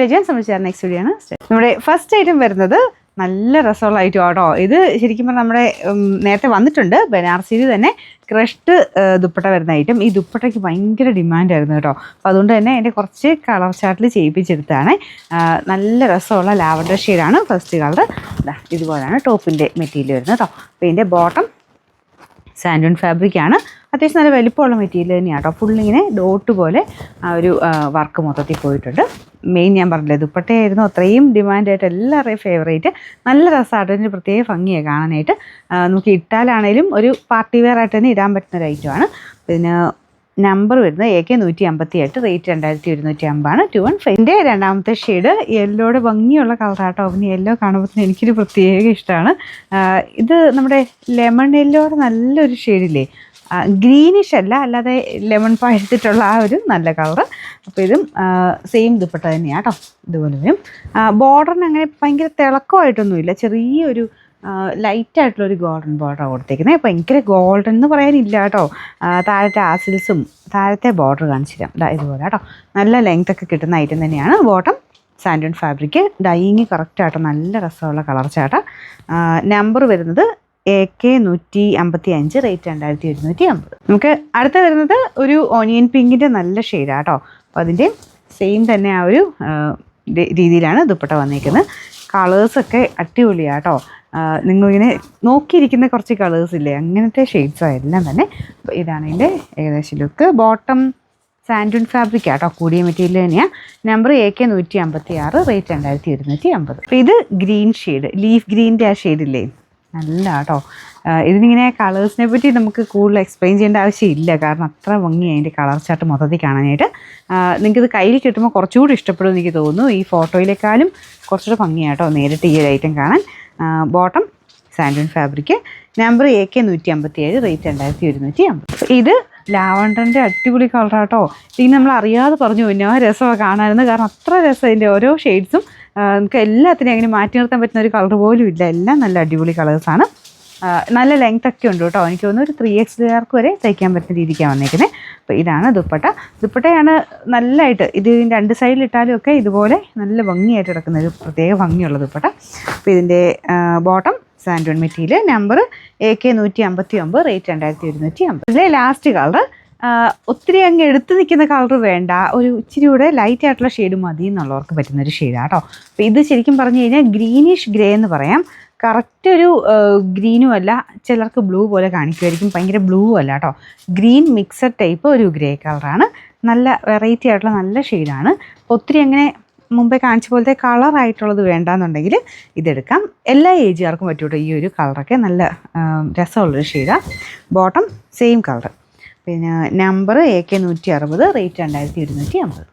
Video ചെയ്യാൻ ശ്രമിച്ചാൽ next video ആണ്. നമ്മുടെ ഫസ്റ്റ് ഐറ്റം വരുന്നത് നല്ല രസമുള്ള ഐറ്റം ആട്ടോ. ഇത് ശരിക്കും പറഞ്ഞാൽ നമ്മുടെ നേരത്തെ വന്നിട്ടുണ്ട്, ബനാറസിയിൽ തന്നെ ക്രഷ്ഡ് ദുപ്പട്ട വരുന്ന ഐറ്റം. ഈ ദുപ്പട്ടയ്ക്ക് ഭയങ്കര ഡിമാൻഡായിരുന്നു കേട്ടോ. അപ്പോൾ അതുകൊണ്ട് തന്നെ എൻ്റെ കുറച്ച് കളർ ചാർട്ടിൽ ചെയ്യിപ്പിച്ചെടുത്താണ്. നല്ല രസമുള്ള ലാവൻഡർ ഷെയ്ഡാണ് ഫസ്റ്റ് കളർ. ഇതുപോലെയാണ് ടോപ്പിൻ്റെ മെറ്റീരിയൽ വരുന്നത് കേട്ടോ. അപ്പോൾ ഇതിൻ്റെ ബോട്ടം സാൻഡൂൺ ഫാബ്രിക്കാണ്. അത്യാവശ്യം നല്ല വലിപ്പമുള്ള മെറ്റീരിയൽ തന്നെയാണ് കേട്ടോ. ഫുള്ളിങ്ങനെ ഡോട്ട് പോലെ ആ ഒരു വർക്ക് മൊത്തത്തിൽ പോയിട്ടുണ്ട്. മെയിൻ ഞാൻ പറഞ്ഞില്ലേ, ദുപ്പട്ടയായിരുന്നു അത്രയും ഡിമാൻഡായിട്ട് എല്ലാവരുടെയും ഫേവറേറ്റ്. നല്ല രസമായിട്ട് അതിന് പ്രത്യേക ഭംഗിയാണ് കാണാനായിട്ട്. നമുക്ക് ഇട്ടാലാണേലും ഒരു പാർട്ടി വെയർ ആയിട്ട് തന്നെ ഇടാൻ പറ്റുന്ന ഒരു ഐറ്റമാണ്. പിന്നെ നമ്പർ വരുന്നത് AK 158, റേറ്റ് 2150 215. എൻ്റെ രണ്ടാമത്തെ ഷെയ്ഡ് യെല്ലോയുടെ ഭംഗിയുള്ള കളറാട്ടോ. പിന്നെ യെല്ലോ കാണുമ്പോൾ എനിക്കൊരു പ്രത്യേക ഇഷ്ടമാണ്. ഇത് നമ്മുടെ ലെമൺ യെല്ലോയുടെ നല്ലൊരു ഷെയ്ഡില്ലേ, ഗ്രീനിഷ് അല്ല, അല്ലാതെ ലെമൺ പഴുത്തിട്ടുള്ള ആ ഒരു നല്ല കളറ്. അപ്പോൾ ഇതും സെയിം ദുപ്പട്ട തന്നെയാണ് കേട്ടോ. ഇതുപോലെ വരും. ബോർഡറിന് അങ്ങനെ ഭയങ്കര തിളക്കമായിട്ടൊന്നുമില്ല, ചെറിയൊരു ലൈറ്റായിട്ടുള്ളൊരു ഗോൾഡൻ ബോർഡറാണ് കൊടുത്തേക്കുന്നത്. ഭയങ്കര ഗോൾഡൻ എന്ന് പറയാനില്ല കേട്ടോ. താഴത്തെ ആസിൽസും താഴത്തെ ബോർഡർ കാണിച്ചു തരാം. ഇതുപോലെ കേട്ടോ. നല്ല ലെങ്ത്തൊക്കെ കിട്ടുന്ന ഐറ്റം തന്നെയാണ്. ബോട്ടം സാൻഡൂൺ ഫാബ്രിക്, ഡൈയിങ് കറക്റ്റാട്ടോ. നല്ല രസമുള്ള കളർ ചാട്ട. നമ്പർ വരുന്നത് AK 155, റേറ്റ് 2150. നമുക്ക് അടുത്ത വരുന്നത് ഒരു ഓണിയൻ പിങ്കിൻ്റെ നല്ല ഷെയ്ഡാണ് കേട്ടോ. അപ്പോൾ അതിൻ്റെ സെയിം തന്നെ ആ ഒരു രീതിയിലാണ് ദുപ്പട്ട വന്നിരിക്കുന്നത്. കളേഴ്സൊക്കെ അടിപൊളിയാണ് കേട്ടോ. നിങ്ങളിങ്ങനെ നോക്കിയിരിക്കുന്ന കുറച്ച് കളേഴ്സ് ഇല്ലേ, അങ്ങനത്തെ ഷെയ്ഡ്സാണ് എല്ലാം തന്നെ. അപ്പോൾ ഇതാണ് ഇതിൻ്റെ ഏകദേശം ലുക്ക്. ബോട്ടം സാൻഡൂൺ ഫാബ്രിക് ആട്ടോ, കൂടിയ മെറ്റീരിയൽ തന്നെയാണ്. Number AK 156, rate 2250. അപ്പോൾ ഇത് ഗ്രീൻ ഷെയ്ഡ്, ലീഫ് ഗ്രീൻ്റെ ആ ഷെയ്ഡില്ലേ, നല്ല കേട്ടോ. ഇതിനിങ്ങനെ കളേഴ്സിനെ പറ്റി നമുക്ക് കൂടുതൽ എക്സ്പ്ലെയിൻ ചെയ്യേണ്ട ആവശ്യമില്ല, കാരണം അത്ര ഭംഗിയാണ് അതിൻ്റെ കളർ ചാർട്ട് മൊത്തത്തിൽ കാണാനായിട്ട്. നിങ്ങൾക്കിത് കയ്യിൽ കിട്ടുമ്പോൾ കുറച്ചുകൂടി ഇഷ്ടപ്പെടുമെന്ന് എനിക്ക് തോന്നുന്നു. ഈ ഫോട്ടോയിലേക്കാളും കുറച്ചുകൂടെ ഭംഗിയാട്ടോ നേരിട്ട് ഈ ഒരു ഐറ്റം കാണാൻ. ബോട്ടം സാൻഡൂൺ ഫാബ്രിക്, നമ്പർ AK 157, റേറ്റ് 2150. ഇത് ലാവണ്ടറിൻ്റെ അടിപൊളി കളറാട്ടോ. ഇത് നമ്മൾ അറിയാതെ പറഞ്ഞു പിന്നെ ആ രസമാണ് കാണാനെന്ന്, കാരണം അത്ര രസം ഇതിൻ്റെ ഓരോ ഷെയ്ഡ്സും. നമുക്ക് എല്ലാത്തിനും അങ്ങനെ മാറ്റി നിർത്താൻ പറ്റുന്ന ഒരു കളർ പോലും ഇല്ല, എല്ലാം നല്ല അടിപൊളി കളേഴ്സാണ്. നല്ല ലെങ്ത് ഒക്കെ ഉണ്ട് കേട്ടോ. എനിക്ക് തോന്നുന്നു ഒരു 3XL വരെ തയ്ക്കാൻ പറ്റുന്ന രീതിക്കാണ് വന്നേക്കുന്നത്. അപ്പോൾ ഇതാണ് ദുപ്പട്ട. ദുപ്പട്ടയാണ് നല്ലതായിട്ട് ഇത് രണ്ട് സൈഡിലിട്ടാലും ഒക്കെ ഇതുപോലെ നല്ല ഭംഗിയായിട്ട് കിടക്കുന്ന ഒരു പ്രത്യേക ഭംഗിയുള്ള ദുപ്പട്ട. അപ്പോൾ ഇതിൻ്റെ ബോട്ടം സാൻഡൂൺ മെറ്റീരിയൽ, നമ്പർ AK 159, റേറ്റ് 2250. ഇതിലെ ലാസ്റ്റ് കളർ ഒത്തിരി അങ്ങ് എടുത്ത് നിൽക്കുന്ന കളർ വേണ്ട, ഒരു ഇച്ചിരി കൂടെ ലൈറ്റ് ആയിട്ടുള്ള ഷെയ്ഡ് മതി എന്നുള്ളവർക്ക് പറ്റുന്നൊരു ഷെയ്ഡാണ് കേട്ടോ. അപ്പോൾ ഇത് ശരിക്കും പറഞ്ഞു കഴിഞ്ഞാൽ ഗ്രീനിഷ് ഗ്രേ എന്ന് പറയാം. കറക്റ്റ് ഒരു ഗ്രീനും അല്ല, ചിലർക്ക് ബ്ലൂ പോലെ കാണിക്കുമായിരിക്കും, ഭയങ്കര ബ്ലൂ അല്ല കേട്ടോ. ഗ്രീൻ മിക്സഡ് ടൈപ്പ് ഒരു ഗ്രേ കളറാണ്. നല്ല വെറൈറ്റി ആയിട്ടുള്ള നല്ല ഷെയ്ഡാണ്. ഒത്തിരി അങ്ങനെ മുമ്പേ കാണിച്ച പോലത്തെ കളറായിട്ടുള്ളത് വേണ്ടാന്നുണ്ടെങ്കിൽ ഇതെടുക്കാം. എല്ലാ ഏജുകാർക്കും പറ്റും കേട്ടോ. ഈ ഒരു കളറൊക്കെ നല്ല രസമുള്ളൊരു ഷെയ്ഡാണ്. Bottom same colour. പിന്നെ നമ്പർ AK 160, റേറ്റ് 2250.